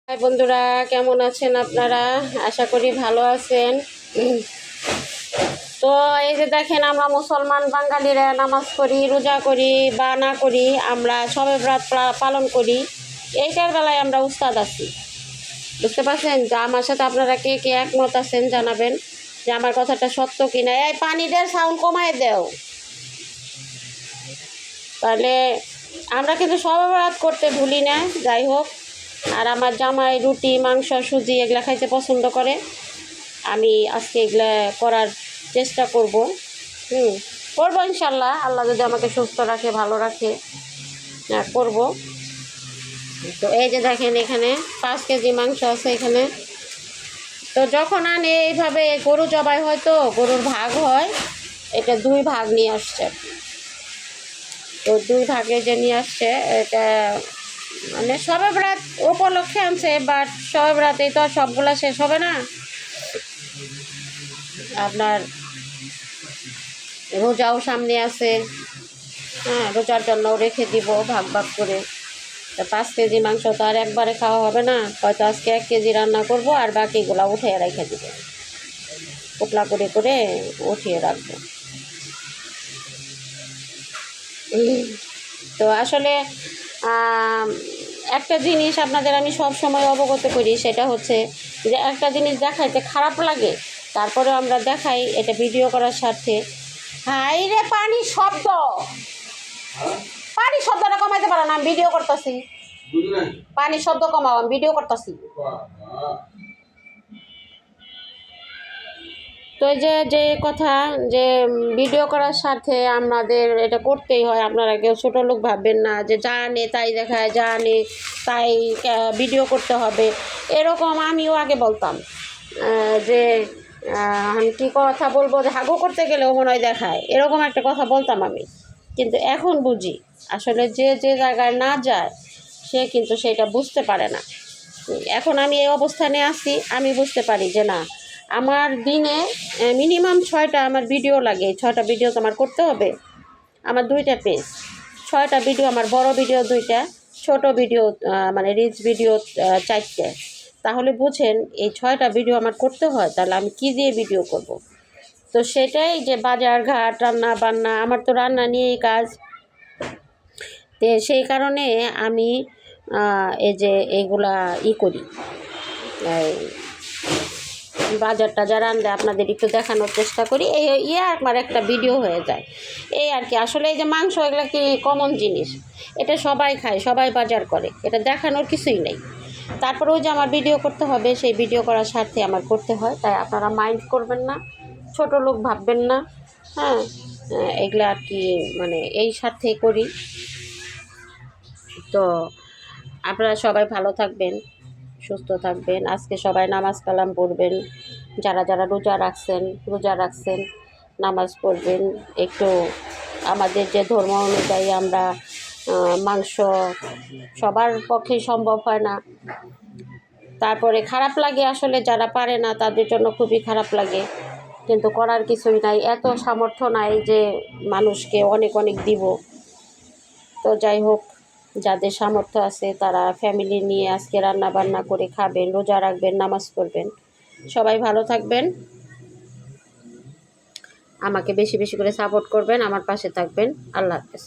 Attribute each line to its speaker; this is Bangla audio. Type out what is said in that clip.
Speaker 1: হাই বন্ধুরা, কেমন আছেন আপনারা? আশা করি ভালো আছেন। তো এই যে দেখেন, আমরা মুসলমান বাঙালিরা নামাজ করি, রোজা করি বা না করি, আমরা শবে বরাত পালন করি। এইটার বেলায় আমরা উস্তাদ আছি, বুঝতে পারছেন? যে আমার সাথে আপনারা কে কে একমত আছেন জানাবেন যে আমার কথাটা সত্য কিনা। এই পানি দেওয়ার সাউন্ড কমায় দেও। তাহলে আমরা কিন্তু শবে বরাত করতে ভুলি না। যাই হোক, আর আমার জামাই রুটি, মাংস, সুজি এগুলা খাইতে পছন্দ করে। আমি আজকে এগুলা করার চেষ্টা করব। করবো ইনশাল্লাহ, আল্লাহ যদি আমাকে সুস্থ রাখে, ভালো রাখে, করব। তো এই যে দেখেন, এখানে 5 কেজি মাংস আছে এখানে। তো যখন আনে এইভাবে গরু জবাই হয়, তো গরুর ভাগ হয়, এটা 2 ভাগ নিয়ে আসছে। তো 2 ভাগে যে নিয়ে আসছে, এটা মানে শবে বরাত উপলক্ষে আনছে, বাট শবে বরাতেই তো আর সবগুলা শেষ হবে না। আপনার রোজাও সামনে আছে, রোজার জন্য রেখে দিব ভাগ ভাগ করে। 5 কেজি মাংস তো আর একবারে খাওয়া হবে না, হয়তো আজকে 1 কেজি রান্না করব আর বাকিগুলা উঠিয়ে রেখে দিব, পোটলা করে করে উঠিয়ে রাখবো। তো আসলে একটা জিনিস আপনাদের আমি সব সময় অবগত করি, সেটা হচ্ছে যে একটা জিনিস দেখাইতে খারাপ লাগে, তারপরে আমরা দেখাই, এটা ভিডিও করার স্বার্থে। হাই রে, পানির শব্দ, পানির শব্দটা কমাইতে পারো না? আমি ভিডিও করতেছি, পানির শব্দ কমাও, আমি ভিডিও করতেছি। তো এই যে কথা, যে ভিডিও করার সাথে আমাদের এটা করতেই হয়। আপনারা কেউ ছোটো লোক ভাববেন না যে যা নে তাই দেখায়, যা নে তাই ভিডিও করতে হবে, এরকম আমিও আগে বলতাম। যে আমি কী কথা বলবো, যে হাগু করতে গেলেও মনে হয় দেখায়, এরকম একটা কথা বলতাম আমি। কিন্তু এখন বুঝি, আসলে যে যে জায়গায় না যায় সে কিন্তু সেটা বুঝতে পারে না। এখন আমি এই অবস্থানে আছি, আমি বুঝতে পারি যে না, আমার দিনে মিনিমাম 6টা আমার ভিডিও লাগে। 6টা ভিডিও তো আমার করতে হবে। আমার 2টা পেজ, 6টা ভিডিও, আমার বড় ভিডিও 2টা, ছোট ভিডিও মানে রিলস ভিডিও 4টে। তাহলে বুঝেন, এই 6টা ভিডিও আমার করতে হয়, তাহলে আমি কী দিয়ে ভিডিও করব? তো সেটাই, যে বাজার ঘাট, রান্না বান্না, আমার তো রান্না নিয়েই কাজ। তো সেই কারণে আমি এই যে এইগুলা করি, বাজার টাজার আনলে আপনাদের একটু দেখানোর চেষ্টা করি। এই আমার একটা ভিডিও হয়ে যায়, এই আর কি। আসলে এই যে মাংস, এগুলো কি কমন জিনিস, এটা সবাই খায়, সবাই বাজার করে, এটা দেখানোর কিছুই নেই। তারপরেও যে আমার ভিডিও করতে হবে, সেই ভিডিও করার স্বার্থে আমার করতে হয়, তাই আপনারা মাইন্ড করবেন না, ছোট লোক ভাববেন না। এগুলো আর কি, মানে এই স্বার্থেই করি। তো আপনারা সবাই ভালো থাকবেন, সুস্থ থাকবেন। আজকে সবাই নামাজ কালাম পড়বেন, যারা যারা রোজা রাখছেন নামাজ পড়বেন। একটু আমাদের যে ধর্ম অনুযায়ী আমরা মাংস সবার পক্ষেই সম্ভব হয় না। তারপরে খারাপ লাগে, আসলে যারা পারে না তাদের জন্য খুবই খারাপ লাগে, কিন্তু করার কিছুই নাই, এত সামর্থ্য নাই যে মানুষকে অনেক অনেক দিব। তো যাই হোক, যাদের সামর্থ্য আছে তারা ফ্যামিলি নিয়ে আজকে রান্না বান্না করে খাবেন, রোজা রাখবেন, নামাজ পড়বেন। সবাই ভালো থাকবেন, আমাকে বেশি বেশি করে সাপোর্ট করবেন, আমার পাশে থাকবেন। আল্লাহ হাফেজ।